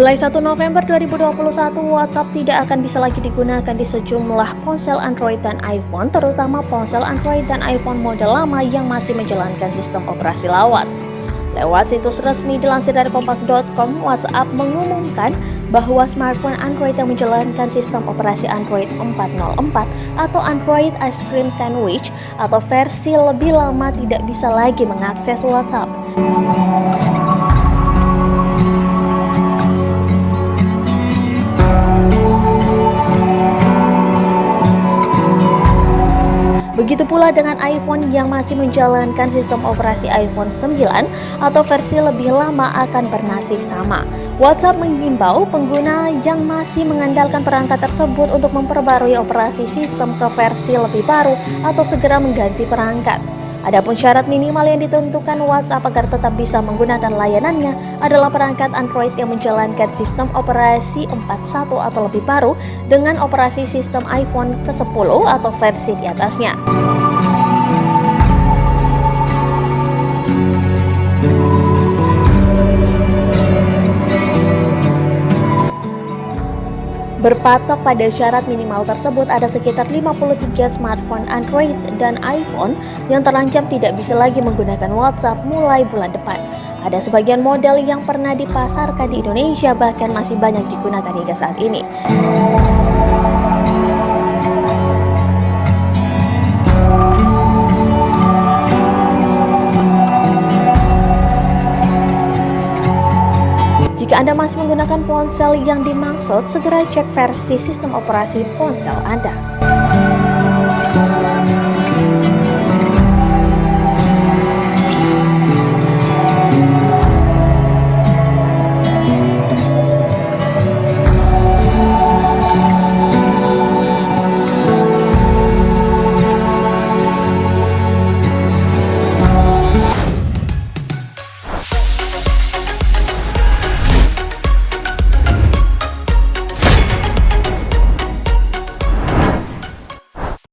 Mulai 1 November 2021, WhatsApp tidak akan bisa lagi digunakan di sejumlah ponsel Android dan iPhone, terutama ponsel Android dan iPhone model lama yang masih menjalankan sistem operasi lawas. Lewat situs resmi dilansir dari kompas.com, WhatsApp mengumumkan bahwa smartphone Android yang menjalankan sistem operasi Android 404 atau Android Ice Cream Sandwich atau versi lebih lama tidak bisa lagi mengakses WhatsApp. Begitu pula dengan iPhone yang masih menjalankan sistem operasi iPhone 9 atau versi lebih lama akan bernasib sama. WhatsApp mengimbau pengguna yang masih mengandalkan perangkat tersebut untuk memperbarui operasi sistem ke versi lebih baru atau segera mengganti perangkat. Adapun syarat minimal yang ditentukan WhatsApp agar tetap bisa menggunakan layanannya adalah perangkat Android yang menjalankan sistem operasi 41 atau lebih baru dengan operasi sistem iPhone ke-10 atau versi di atasnya. Berpatok pada syarat minimal tersebut, ada sekitar 53 smartphone Android dan iPhone yang terancam tidak bisa lagi menggunakan WhatsApp mulai bulan depan. Ada sebagian model yang pernah dipasarkan di Indonesia bahkan masih banyak digunakan hingga saat ini. Jika Anda masih menggunakan ponsel yang dimaksud, segera cek versi sistem operasi ponsel Anda.